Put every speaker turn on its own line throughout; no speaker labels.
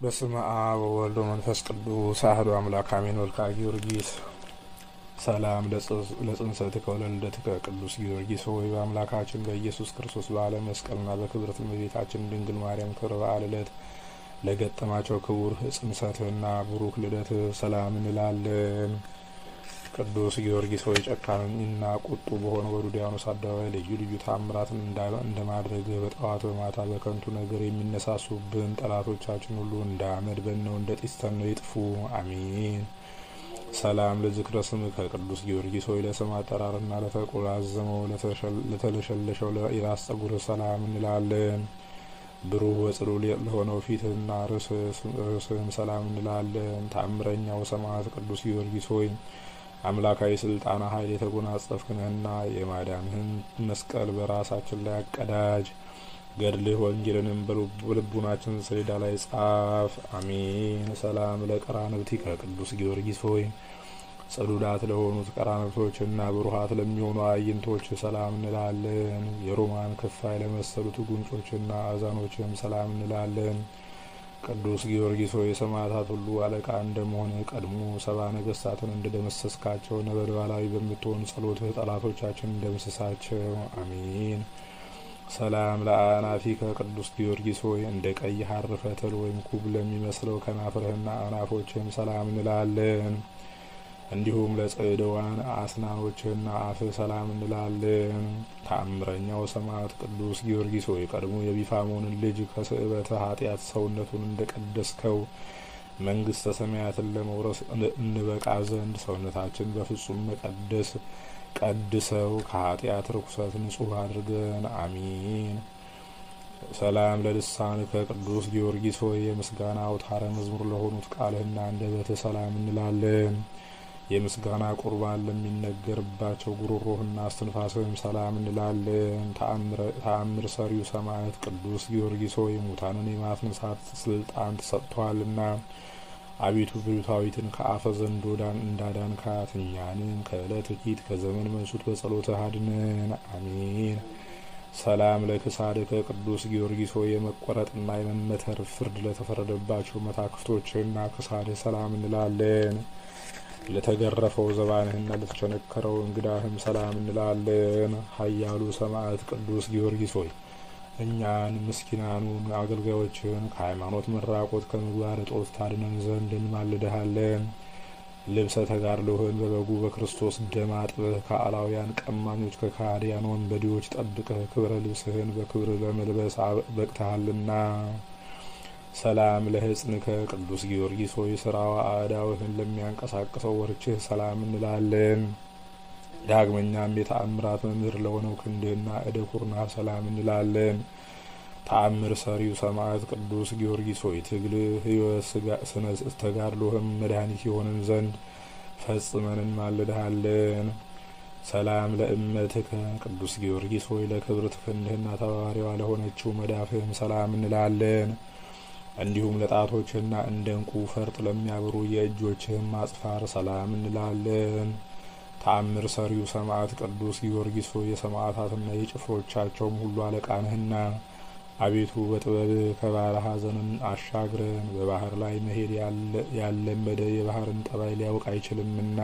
በስመ አብ ወወልድ ወመንፈስ ቅዱስ አሐዱ አምላክ አሜን። ወልካ ጊዮርጊስ ሰላም ለጽንሰትከ ወለልደትከ ቅዱስ ጊዮርጊስ ሆይ በአምላካችን በኢየሱስ ክርስቶስ በዓለ መስቀልና በክብርት እመቤታችን ድንግል ማርያም ክብረ በዓል ዕለት ለገጠማቸው ክቡር ጽንሰትና ቡሩክ ልደት ሰላም እንላለን። ቅዱስ ጊዮርጊስ ሆይ ጨካኝና ቁጡ በሆነው በዱዲያኖስ አደባባይ ልዩ ልዩ ታምራትን እንደማድረግ በጠዋት በማታ በከንቱ ነገር የሚነሳሱብን ጠላቶቻችን ሁሉ እንደ አመድ በነው እንደ ጢስ ተነው ይጥፉ፣ አሜን። ሰላም ለዝክረ ስምከ ቅዱስ ጊዮርጊስ ሆይ ለስም አጠራርና ለተቆላዘመው ለተለሸለሸው የራስ ጸጉር ሰላም እንላለን። ብሩህ ወጽሉል ለሆነው ፊትና ርስህም ሰላም እንላለን። ታምረኛው ሰማዕት ቅዱስ ጊዮርጊስ ሆይ አምላካዊ ስልጣና ኃይል የተጎናጸፍክንህና የማዳንህን መስቀል በራሳችን ላይ አቀዳጅ። ገድልህ ወንጌልንም በልቡናችን ሰሌዳ ላይ ጻፍ፣ አሜን። ሰላም ለቀራንብቲከ ቅዱስ ጊዮርጊስ ሆይ ጽሉላት ለሆኑት ቀራንብቶችና ብሩሃት ለሚሆኑ አዕይንቶች ሰላም እንላለን። የሮማን ክፋይ ለመሰሉት ጉንጮችና አዛኖችም ሰላም እንላለን። ቅዱስ ጊዮርጊስ ሆይ የሰማዕታት ሁሉ አለቃ እንደመሆነ ቀድሞ 70 ነገሥታትን እንደደመሰስካቸው ነበልባላዊ በምትሆን ጸሎትህ ጠላቶቻችን እንደምስሳቸው፣ አሜን። ሰላም ለአናፊከ ቅዱስ ጊዮርጊስ ሆይ እንደ ቀይ ሐር ፈትል ወይም ኩብ ለሚመስለው ከናፍርህና አናፎችህም ሰላም እንላለን። እንዲሁም ለጽዕድዋን አስናኖችህና አፍህ ሰላም እንላለን። ተአምረኛው ሰማዕት ቅዱስ ጊዮርጊስ ሆይ ቀድሞ የቢፋሞንን ልጅ ከስዕበተ ኃጢአት ሰውነቱን እንደቀደስከው መንግሥተ ሰማያትን ለመውረስ እንበቃ ዘንድ ሰውነታችን በፍጹም መቀደስ ቀድሰው ከኃጢአት ርኩሰት ንጹሕ አድርገን፣ አሜን። ሰላም ለልሳንከ ቅዱስ ጊዮርጊስ ሆይ የምስጋና አውታረ መዝሙር ለሆኑት ቃልህና አንደበትህ ሰላም እንላለን። የምስጋና ቁርባን ለሚነገርባቸው ጉሮሮህና እስትንፋስህም ሰላም እንላለን። ተአምር ሰሪው ሰማዕት ቅዱስ ጊዮርጊስ ሆይ ሙታንን የማስነሳት ስልጣን ተሰጥቷልና አቤቱ ብሉታዊትን ከአፈ ዘንዶ እንዳዳንካት እኛንም ከዕለት ኪት ከዘመን መንሱት በጸሎትህ አድነን፣ አሜን። ሰላም ለክሳድከ ቅዱስ ጊዮርጊስ ሆይ የመቆረጥና የመመተር ፍርድ ለተፈረደባቸው መታክፍቶችና ክሳድህ ሰላም እንላለን። ለተገረፈው ዘባንህና ለተቸነከረው እንግዳህም ሰላም እንላለን። ኃያሉ ሰማዕት ቅዱስ ጊዮርጊስ ሆይ እኛን ምስኪናኑን አገልጋዮችን ከሃይማኖት መራቆት ከምግባር እጦት ታድነን ዘንድ እንማልድሃለን። ልብሰ ተጋድሎህን በበጉ በክርስቶስ ደም አጥበህ ከአላውያን ቀማኞች ከካህዲያን ወንበዴዎች ጠብቀህ ክብረ ልብስህን በክብር ለመልበስ በቅተሃልና። ሰላም ለሕጽንከ ቅዱስ ጊዮርጊስ ሆይ ስራዋ አዕዳውህን ለሚያንቀሳቅሰው ወርችህ ሰላም እንላለን። ዳግመኛም የተአምራት መምህር ለሆነው ክንድህና እደ ኩርናህ ሰላም እንላለን። ተአምር ሰሪው ሰማዕት ቅዱስ ጊዮርጊስ ሆይ ትግልህ ሕይወት ስነ ተጋድሎህም መድኃኒት የሆንን ዘንድ ፈጽመን እንማልድሃለን። ሰላም ለእመትከ ቅዱስ ጊዮርጊስ ሆይ ለክብርት ክንድህና ተባባሪዋ ለሆነችው መዳፍህም ሰላም እንላለን። እንዲሁም ለጣቶችና እንደ ዕንቁ ፈርጥ ለሚያበሩ የእጆችህም ማጽፋር ሰላም እንላለን። ተአምር ሰሪው ሰማዕት ቅዱስ ጊዮርጊስ ሆይ የሰማዕታትና የጭፍሮቻቸውም ሁሉ አለቃ ነህና አቤቱ በጥበብ ከባሕረ ሐዘንን አሻግረን። በባህር ላይ መሄድ ያለመደ የባህርን ጠባይ ሊያውቅ አይችልምና።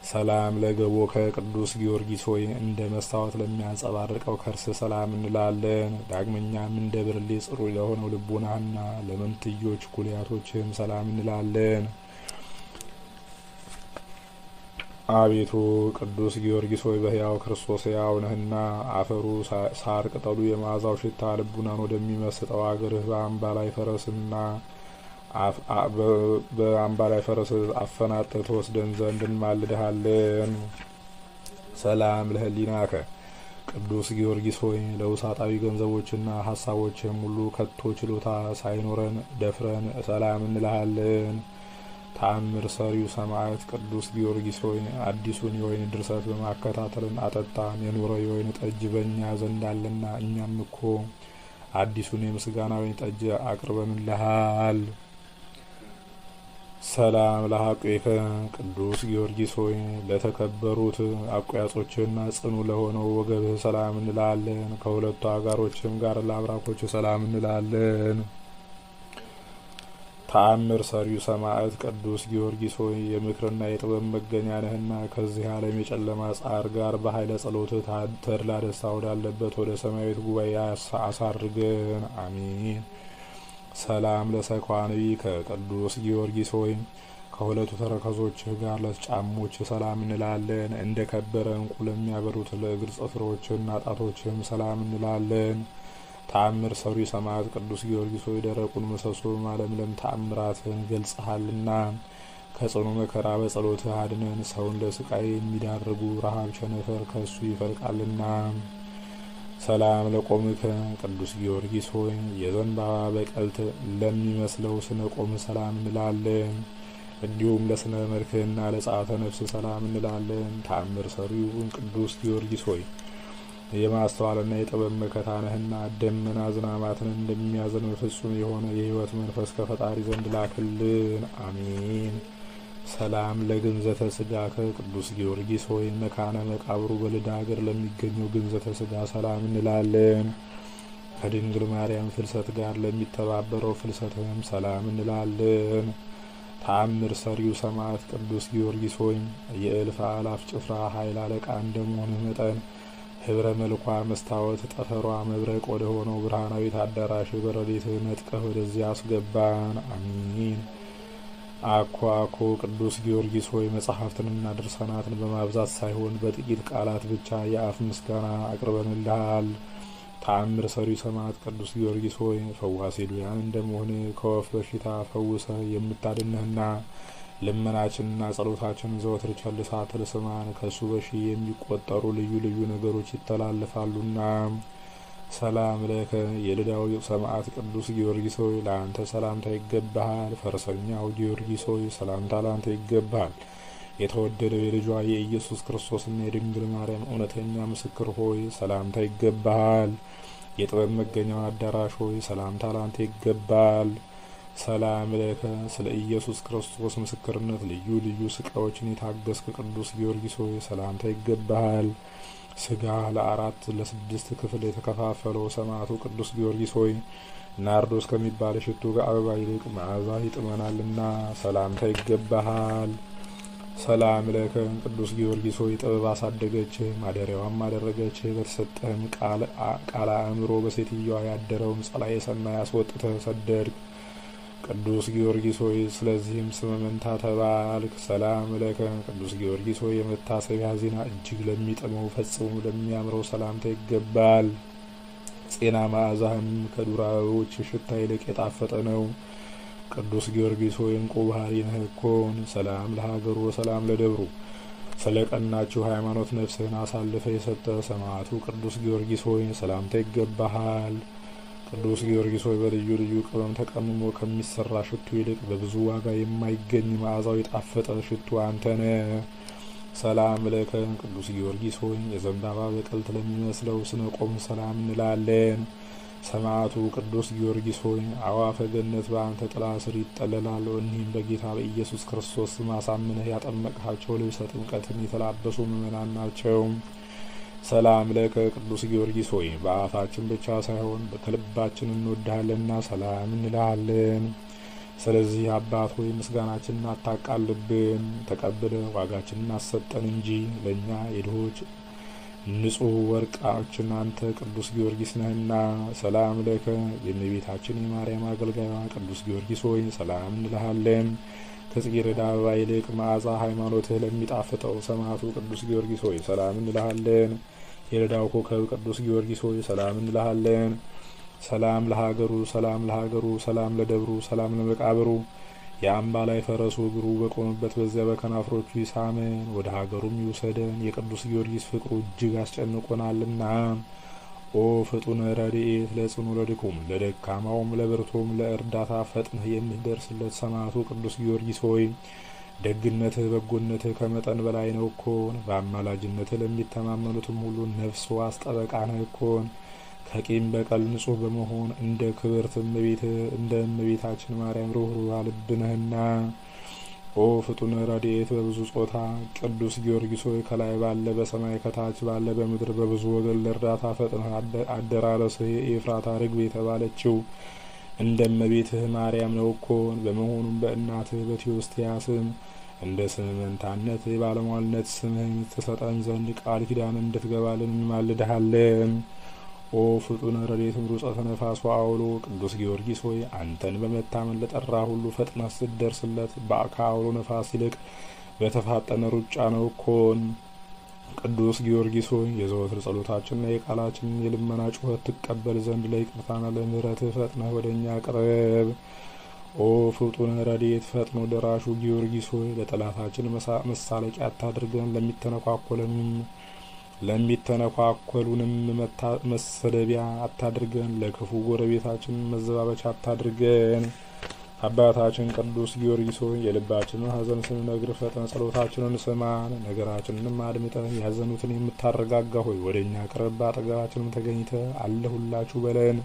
ሰላም ለገቦከ ቅዱስ ጊዮርጊስ ሆይ እንደ መስታወት ለሚያንጸባርቀው ከርስ ሰላም እንላለን። ዳግመኛም እንደ ብርሌ ጽሩይ ለሆነው ልቦናህና ለመንትዮች ኩልያቶችህም ሰላም እንላለን። አቤቱ ቅዱስ ጊዮርጊስ ሆይ በሕያው ክርስቶስ ሕያው ነህና አፈሩ ሳር ቅጠሉ የመዓዛው ሽታ ልቡናን ወደሚመስጠው አገርህ በአምባ ላይ ፈረስ አፈናጠህ ተወስደን ዘንድ እንማልድሃለን። ሰላም ለህሊናከ ቅዱስ ጊዮርጊስ ሆይ ለውሳጣዊ ገንዘቦችና ሀሳቦችም ሁሉ ከቶ ችሎታ ሳይኖረን ደፍረን ሰላም እንልሃለን። ተአምር ሰሪው ሰማዕት ቅዱስ ጊዮርጊስ ሆይ አዲሱን የወይን ድርሰት በማከታተልን አጠጣን። የኖረ የወይን ጠጅ በእኛ ዘንድ አለና እኛም እኮ አዲሱን የምስጋና ወይን ጠጅ አቅርበንልሃል። ሰላም ለሐቁከ ቅዱስ ጊዮርጊስ ሆይ ለተከበሩት አቋያጾችና ጽኑ ለሆነው ወገብህ ሰላም እንላለን። ከሁለቱ አጋሮችም ጋር ለአብራኮች ሰላም እንላለን። ተአምር ሰሪው ሰማዕት ቅዱስ ጊዮርጊስ ሆይ የምክርና የጥበብ መገኛ ነህና ከዚህ ዓለም የጨለማ ጻር ጋር በኃይለ ጸሎት ተድላ ደስታ ወዳለበት ወደ ሰማያዊት ጉባኤ አሳርገን። አሜን። ሰላም ለሰኳንቢ ከቅዱስ ጊዮርጊስ ሆይ ከሁለቱ ተረከዞችህ ጋር ለጫሞች ሰላም እንላለን። እንደ ከበረ እንቁ ለሚያበሩት ለእግር ጽፍሮችና ጣቶችህም ሰላም እንላለን። ተአምር ሰሪው ሰማዕት ቅዱስ ጊዮርጊስ ሆይ ደረቁን ምሰሶ ማለምለም ተአምራትህን ገልጸሃልና ከጽኑ መከራ በጸሎትህ አድነን። ሰውን ለስቃይ የሚዳርጉ ረሃብ ቸነፈር ከእሱ ይፈልቃልና። ሰላም ለቆምከ ቅዱስ ጊዮርጊስ ሆይ የዘንባባ በቀልት ለሚመስለው ስነ ቆም ሰላም እንላለን። እንዲሁም ለስነ መልክህና ለጸአተ ነፍስ ሰላም እንላለን። ተአምር ሰሪውን ቅዱስ ጊዮርጊስ ሆይ የማስተዋልና የጥበብ መከታ ነህና ደመና ዝናማትን እንደሚያዘንብ ፍጹም የሆነ የሕይወት መንፈስ ከፈጣሪ ዘንድ ላክልን። አሜን። ሰላም ለግንዘተ ስጋከ ቅዱስ ጊዮርጊስ ሆይ መካነ መቃብሩ በልዳ ሀገር ለሚገኘው ግንዘተ ስጋ ሰላም እንላለን። ከድንግል ማርያም ፍልሰት ጋር ለሚተባበረው ፍልሰትህም ሰላም እንላለን። ተአምር ሰሪው ሰማዕት ቅዱስ ጊዮርጊስ ሆይ የእልፍ አላፍ ጭፍራ ኃይል አለቃ እንደመሆንህ መጠን ህብረ መልኳ መስታወት ጠፈሯ መብረቅ ወደ ሆነው ብርሃናዊት አዳራሽ በረድኤትህ ነጥቀህ ወደዚያ አስገባን። አሜን። አኮ ቅዱስ ጊዮርጊስ ሆይ መጽሐፍትንና ድርሳናትን በማብዛት ሳይሆን በጥቂት ቃላት ብቻ የአፍ ምስጋና አቅርበንልሃል። ተአምር ሰሪው ሰማዕት ቅዱስ ጊዮርጊስ ሆይ ፈዋሴ ድውያን እንደመሆን ከወፍ በሽታ ፈውሰህ የምታድነህና ልመናችንና ጸሎታችን ዘወትር ቸል ሳትል ስማን። ከእሱ በሺህ የሚቆጠሩ ልዩ ልዩ ነገሮች ይተላለፋሉና። ሰላም ለከ የልዳው ሰማዕት ቅዱስ ጊዮርጊስ ሆይ ለአንተ ሰላምታ ይገባሃል። ፈረሰኛው ጊዮርጊስ ሆይ ሰላምታ ለአንተ ይገባሃል። የተወደደው የልጇ የኢየሱስ ክርስቶስና የድንግል ማርያም እውነተኛ ምስክር ሆይ ሰላምታ ይገባሃል። የጥበብ መገኛው አዳራሽ ሆይ ሰላምታ ለአንተ ይገባል። ሰላም ለከ ስለ ኢየሱስ ክርስቶስ ምስክርነት ልዩ ልዩ ስቃዮችን የታገስክ ቅዱስ ጊዮርጊስ ሆይ ሰላምታ ይገባሃል። ስጋ ለአራት ለስድስት ክፍል የተከፋፈለው ሰማዕቱ ቅዱስ ጊዮርጊስ ሆይ ናርዶስ ከሚባል ሽቱ ከአበባ ይልቅ መዓዛ ይጥመናልና ሰላምታ ይገባሃል። ሰላም ለከ ቅዱስ ጊዮርጊስ ሆይ ጥበብ አሳደገችህ ማደሪያዋም አደረገችህ። በተሰጠህም ቃለ አእምሮ በሴትዮዋ ያደረውን ጸላዔ ሰናይ አስወጥተህ ሰደድክ። ቅዱስ ጊዮርጊስ ሆይ ስለዚህም ስመ መንታ ተባልክ። ሰላም ለከ ቅዱስ ጊዮርጊስ ሆይ የመታሰቢያ ዜና እጅግ ለሚጥመው ፈጽሞ ለሚያምረው ሰላምታ ይገባል። ጤና መዓዛህም ከዱር አበቦች ሽታ ይልቅ የጣፈጠ ነው። ቅዱስ ጊዮርጊስ ሆይ እንቁ ባህሪ ነህ እኮን። ሰላም ለሀገሩ ወሰላም ለደብሩ ስለ ቀናችሁ ሃይማኖት ነፍስህን አሳልፈ የሰጠ ሰማዕቱ ቅዱስ ጊዮርጊስ ሆይ ሰላምታ ይገባሃል። ቅዱስ ጊዮርጊስ ሆይ በልዩ ልዩ ቅመም ተቀምሞ ከሚሰራ ሽቱ ይልቅ በብዙ ዋጋ የማይገኝ መዓዛው የጣፈጠ ሽቱ አንተ ነህ። ሰላም ለከ ቅዱስ ጊዮርጊስ ሆይ የዘንባባ በቀልት ለሚመስለው ስነ ቆም ሰላም እንላለን። ሰማዕቱ ቅዱስ ጊዮርጊስ ሆይ አዕዋፈ ገነት በአንተ ጥላ ስር ይጠለላሉ። እኒህም በጌታ በኢየሱስ ክርስቶስ ስም አሳምነህ ያጠመቅሃቸው ልብሰ ጥምቀትን የተላበሱ ምእመናን ናቸው። ሰላም ለከ ቅዱስ ጊዮርጊስ ሆይ በአፋችን ብቻ ሳይሆን ከልባችን እንወድሃለንና ሰላም እንልሃለን። ስለዚህ አባት ሆይ ምስጋናችንን አታቃልብን፣ ተቀብለ ዋጋችንን አሰጠን እንጂ ለእኛ የድሆች ንጹሕ ወርቃችን አንተ ቅዱስ ጊዮርጊስ ነህና። ሰላም ለከ የእመቤታችን የማርያም አገልጋይዋ ቅዱስ ጊዮርጊስ ሆይ ሰላም እንልሃለን። ከጽጌረዳ አበባ ይልቅ መዓዛ ሃይማኖትህ ለሚጣፍጠው ሰማዕቱ ቅዱስ ጊዮርጊስ ሆይ ሰላም እንልሃለን። የልዳው ኮከብ ቅዱስ ጊዮርጊስ ሆይ ሰላም እንልሃለን። ሰላም ለሀገሩ ሰላም ለሀገሩ ሰላም ለደብሩ ሰላም ለመቃብሩ የአምባ ላይ ፈረሱ እግሩ በቆመበት በዚያ በከናፍሮቹ ይሳመን ወደ ሀገሩም ይውሰደን። የቅዱስ ጊዮርጊስ ፍቅሩ እጅግ አስጨንቆናልና። ኦ ፍጡነ ረድኤት ለጽኑ ለድኩም ለደካማውም ለብርቱም ለእርዳታ ፈጥነህ የምትደርስለት ሰማዕቱ ቅዱስ ጊዮርጊስ ሆይ ደግነትህ በጎነትህ ከመጠን በላይ ነው እኮን። በአማላጅነትህ ለሚተማመኑትም ሁሉ ነፍስ ዋስ ጠበቃ ነህ እኮን። ከቂም በቀል ንጹሕ በመሆን እንደ ክብርት እመቤትህ እንደ እመቤታችን ማርያም ሩህሩህ ልብ ነህና። ኦ ፍጡነ ረድኤት በብዙ ጾታ ቅዱስ ጊዮርጊስ ሆይ ከላይ ባለ በሰማይ ከታች ባለ በምድር በብዙ ወገን ለእርዳታ ፈጥነህ አደራረስህ የኤፍራታ ርግብ የተባለችው እንደመቤትህ ማርያም ነው እኮን። በመሆኑም በእናትህ በቴዎስቲያ ስም እንደ ስም መንታነት የባለሟልነት ስምህን ትሰጠን ዘንድ ቃል ኪዳን እንድትገባልን እንማልድሃለን። ኦ ፍጡነ ረድኤት ምሩፀተ ነፋስ ወአውሎ ቅዱስ ጊዮርጊስ ሆይ አንተን በመታመን ለጠራ ሁሉ ፈጥነህ ስትደርስለት ከአውሎ ነፋስ ይልቅ በተፋጠነ ሩጫ ነው እኮን። ቅዱስ ጊዮርጊስ ሆይ የዘወትር ጸሎታችንና የቃላችንን የልመና ጩኸት ትቀበል ዘንድ ለይቅርታና ለምሕረትህ ፈጥነህ ወደ እኛ ቅረብ። ኦ ፍጡነ ረድኤት ፈጥኖ ደራሹ ጊዮርጊስ ሆይ ለጠላታችን መሳለቂያ አታድርገን፣ ለሚተነኳኮሉንም መሰደቢያ አታድርገን፣ ለክፉ ጎረቤታችን መዘባበቻ አታድርገን። አባታችን ቅዱስ ጊዮርጊስ ሆይ የልባችንን ሐዘን ስንነግርህ ፈጥነህ ጸሎታችንን ስማን፣ ነገራችንንም አድምጠን ያዘኑትን የምታረጋጋ ሆይ ወደ እኛ ቅረብ፣ አጠገባችንም ተገኝተህ አለሁላችሁ በለን።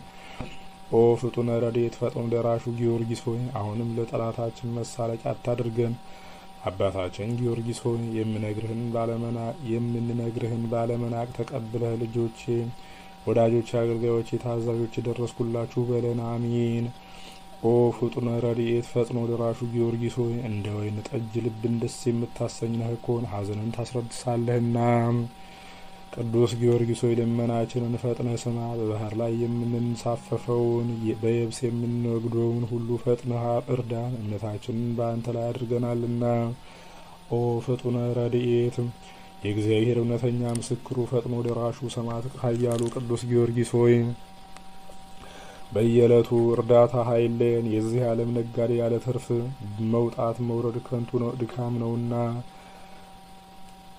ኦ ፍጡነ ረድኤት ፈጥኖ ደራሹ ጊዮርጊስ ሆይ አሁንም ለጠላታችን መሳለቂያ አታድርገን። አባታችን ጊዮርጊስ ሆይ የምንነግርህን ባለመናቅ ተቀብለህ ልጆቼ፣ ወዳጆቼ፣ አገልጋዮቼ፣ ታዛዦች ደረስኩላችሁ በለን። አሚን። ኦ ፍጡነ ረድኤት ፈጥኖ ደራሹ ጊዮርጊስ ሆይ እንደ ወይን ጠጅ ልብን ደስ የምታሰኝ ነህ እኮን፣ ሐዘንን ታስረድሳለህና። ቅዱስ ጊዮርጊስ ሆይ ልመናችንን ፈጥነህ ስማ። በባህር ላይ የምንሳፈፈውን በየብስ የምንወግደውን ሁሉ ፈጥነህ እርዳን፣ እምነታችንን በአንተ ላይ አድርገናልና። ኦ ፍጡነ ረድኤት የእግዚአብሔር እውነተኛ ምስክሩ ፈጥኖ ደራሹ ሰማዕት ኃያሉ ቅዱስ ጊዮርጊስ ሆይ በየዕለቱ እርዳታ ኃይልን። የዚህ ዓለም ነጋዴ ያለ ትርፍ መውጣት መውረድ ከንቱ ነው፣ ድካም ነውና።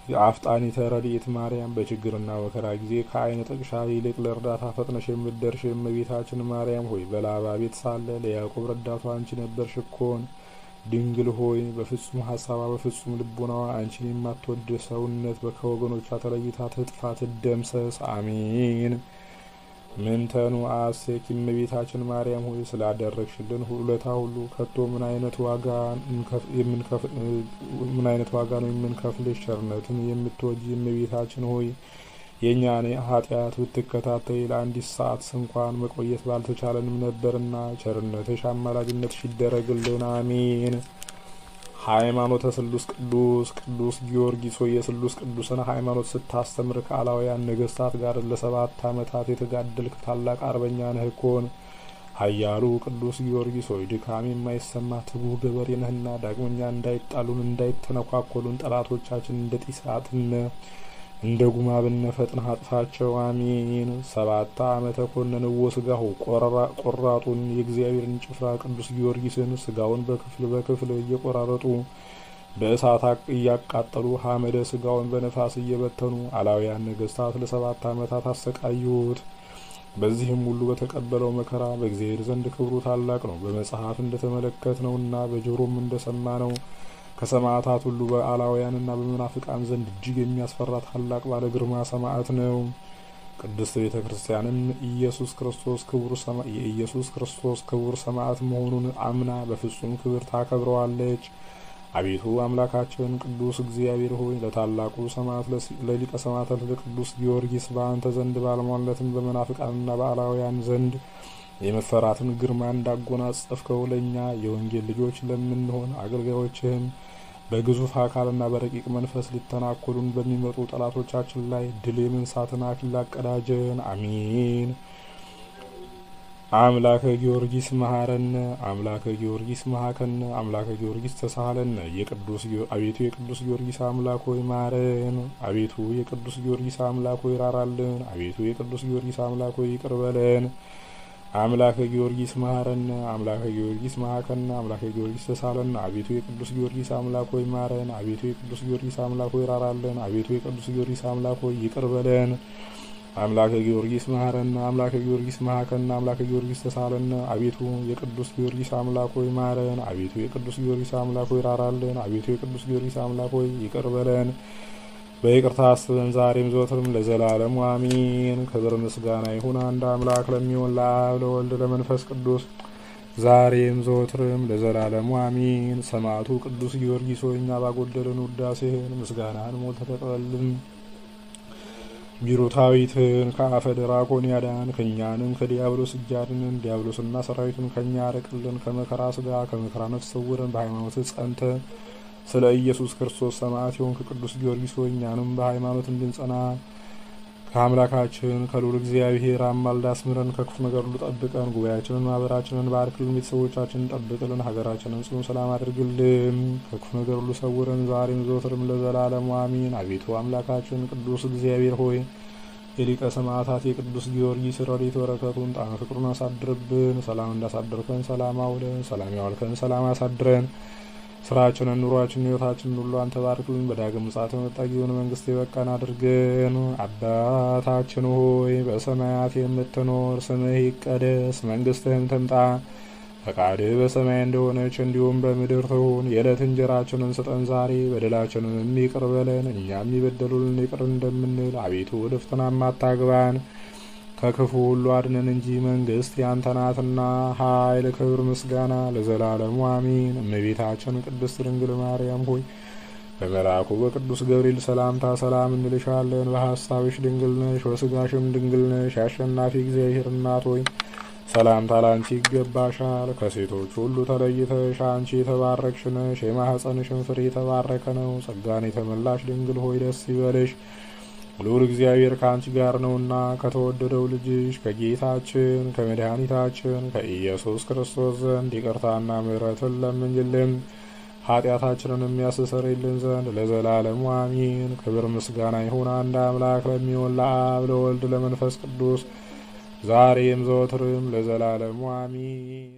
የአፍጣኒተ ረድኤት ማርያም በችግርና መከራ ጊዜ ከዓይነ ጥቅሻ ይልቅ ለእርዳታ ፈጥነሽ የምትደርሽ እመቤታችን ማርያም ሆይ በላባ ቤት ሳለ ለያዕቆብ ረዳቷ አንቺ ነበርሽ እኮን። ድንግል ሆይ በፍጹም ሀሳቧ በፍጹም ልቦናዋ አንቺን የማትወድ ሰውነት ከወገኖቿ ተለይታ ትጥፋ ትደምሰስ። አሜን። ምንተኑ አሴክ እመቤታችን ማርያም ሆይ ስላደረግሽልን ውለታ ሁሉ ከቶ ምን አይነት ዋጋ ነው የምንከፍልሽ? ቸርነትን የምትወጂ እመቤታችን ሆይ የእኛን ኃጢአት ብትከታተይ ለአንዲት ሰዓት እንኳን መቆየት ባልተቻለንም ነበርና ቸርነትሽ አማላጅነትሽ ይደረግልን። አሜን። ሃይማኖተ ስሉስ ቅዱስ ጊዮርጊስ ሆይ የስሉስ ቅዱስን ሃይማኖት ስታስተምር ከአላውያን ነገስታት ጋር ለ7 ዓመታት የተጋደልክ ታላቅ አርበኛ ነህ እኮን። ኃያሉ ቅዱስ ጊዮርጊስ ሆይ ድካም የማይሰማ ትጉህ ገበሬ ነህና ዳግመኛ እንዳይጣሉን እንዳይተነኳኮሉን ጠላቶቻችን እንደ ጢሳትነ እንደ ጉማብነ ፈጥነህ አጥፋቸው። አሜን። 7 ዓመተ ኮነንዎ ስጋሁ ቆራጡን የእግዚአብሔርን ጭፍራ ቅዱስ ጊዮርጊስን ስጋውን በክፍል እየቆራረጡ በእሳት እያቃጠሉ ሐመደ ስጋውን በነፋስ እየበተኑ አላውያን ነገስታት ለ7 ዓመታት አሰቃዩት። በዚህም ሁሉ በተቀበለው መከራ በእግዚአብሔር ዘንድ ክብሩ ታላቅ ነው። በመጽሐፍ እንደተመለከት ነውና በጆሮም እንደሰማ ነው። ከሰማዕታት ሁሉ በአላውያንና በመናፍቃን ዘንድ እጅግ የሚያስፈራ ታላቅ ባለ ግርማ ሰማዕት ነው። ቅድስት ቤተ ክርስቲያንም የኢየሱስ ክርስቶስ ክቡር ሰማዕት መሆኑን አምና በፍጹም ክብር ታከብረዋለች። አቤቱ አምላካችን ቅዱስ እግዚአብሔር ሆይ ለታላቁ ሰማዕት ለሊቀ ሰማዕታት ለቅዱስ ጊዮርጊስ በአንተ ዘንድ ባለሟልነትን በመናፍቃንና በአላውያን ዘንድ የመፈራትን ግርማ እንዳጎናጸፍከው ለእኛ የወንጌል ልጆች ለምንሆን አገልጋዮችህም በግዙፍ አካልና በረቂቅ መንፈስ ሊተናኮሉን በሚመጡ ጠላቶቻችን ላይ ድል የመንሳትን አክሊል አቀዳጀን። አሜን። አምላከ ጊዮርጊስ መሐረነ፣ አምላከ ጊዮርጊስ መሐከነ፣ አምላከ ጊዮርጊስ ተሳሃለነ። አቤቱ የቅዱስ ጊዮርጊስ አምላክ ሆይ ማረን። አቤቱ የቅዱስ ጊዮርጊስ አምላክ ሆይ ራራልን። አቤቱ የቅዱስ ጊዮርጊስ አምላክ ሆይ ይቅር በለን። አምላከ ጊዮርጊስ መሐረነ፣ አምላከ ጊዮርጊስ መሐከነ፣ አምላከ ጊዮርጊስ ተሳሃለነ። አቤቱ የቅዱስ ጊዮርጊስ አምላክ ሆይ ማረን። አቤቱ የቅዱስ ጊዮርጊስ አምላክ ሆይ ራራልን። አቤቱ የቅዱስ ጊዮርጊስ አምላክ ሆይ ይቅር በለን። አምላከ ጊዮርጊስ መሐረነ፣ አምላከ ጊዮርጊስ መሐከነ፣ አምላከ ጊዮርጊስ ተሳሃለነ። አቤቱ የቅዱስ ጊዮርጊስ አምላክ ሆይ ማረን። አቤቱ የቅዱስ ጊዮርጊስ አምላክ ሆይ ራራልን። አቤቱ የቅዱስ ጊዮርጊስ አምላክ ሆይ ይቅር በለን። በይቅርታ አስበን ዛሬም ዘወትርም ለዘላለሙ አሜን። ክብር ምስጋና ይሁን አንድ አምላክ ለሚሆን ለአብ ለወልድ ለመንፈስ ቅዱስ ዛሬም ዘወትርም ለዘላለሙ አሜን። ሰማዕቱ ቅዱስ ጊዮርጊስ ሆይ እኛ ባጎደለን ውዳሴህን ምስጋናህን ሞልተህ ተቀበልን። ቢሩታዊትን ከአፈ ድራኮን ያዳን ከእኛንም ከዲያብሎስ እጅ አድነን። ዲያብሎስና ሰራዊቱን ከእኛ ያርቅልን። ከመከራ ስጋ ከመከራ ነፍስ ሰውረን። በሃይማኖት ጸንተ ስለ ኢየሱስ ክርስቶስ ሰማዕት የሆንክ ቅዱስ ጊዮርጊስ ሆይ እኛንም በሃይማኖት እንድንጸና ከአምላካችን ከልዑል እግዚአብሔር አማልድ አስምረን። ከክፉ ነገር ሁሉ ጠብቀን። ጉባኤያችንን ማህበራችንን ባርክልን። ቤተሰቦቻችንን ጠብቅልን። ሀገራችንን ጽኑ ሰላም አድርግልን። ከክፉ ነገር ሁሉ ሰውረን ዛሬም ዘወትርም ለዘላለሙ አሚን። አቤቱ አምላካችን ቅዱስ እግዚአብሔር ሆይ የሊቀ ሰማዕታት የቅዱስ ጊዮርጊስ ረድኤት በረከቱን ጣዕመ ፍቅሩን አሳድርብን። ሰላም እንዳሳደርከን ሰላም አውለን፣ ሰላም ያዋልከን ሰላም አሳድረን። ስራችንን፣ ኑሯችንን፣ ህይወታችንን ሁሉ አንተ ባርክልን። በዳግም ምጽአት በመጣ ጊዜ መንግስት የበቃን አድርገን። አባታችን ሆይ በሰማያት የምትኖር ስምህ ይቀደስ፣ መንግስትህም ትምጣ፣ ፈቃድህ በሰማይ እንደሆነች እንዲሁም በምድር ትሁን። የዕለት እንጀራችንን ስጠን ዛሬ፣ በደላችንን ይቅር በለን እኛም የበደሉንን ይቅር እንደምንል። አቤቱ ወደ ፈተናም አታግባን ከክፉ ሁሉ አድነን እንጂ መንግስት ያንተ ናትና፣ ኃይል፣ ክብር፣ ምስጋና ለዘላለሙ አሚን። እመቤታችን ቅድስት ድንግል ማርያም ሆይ በመልአኩ በቅዱስ ገብርኤል ሰላምታ ሰላም እንልሻለን። በሐሳብሽ ድንግል ነሽ፣ በስጋሽም ድንግል ነሽ። የአሸናፊ እግዚአብሔር እናት ሆይ ሰላምታ ላንቺ ይገባሻል። ከሴቶች ሁሉ ተለይተሽ አንቺ የተባረክሽ ነሽ፣ የማኅፀንሽን ፍሬ የተባረከ ነው። ጸጋን የተመላሽ ድንግል ሆይ ደስ ይበልሽ፣ ልዑል እግዚአብሔር ከአንቺ ጋር ነውና ከተወደደው ልጅሽ ከጌታችን ከመድኃኒታችን ከኢየሱስ ክርስቶስ ዘንድ ይቅርታና ምሕረትን ለምኝልን ኃጢአታችንን የሚያስተሰርይልን ዘንድ ለዘላለሙ አሚን። ክብር ምስጋና ይሁን አንድ አምላክ ለሚሆን ለአብ ለወልድ ለመንፈስ ቅዱስ ዛሬም ዘወትርም ለዘላለሙ አሚን።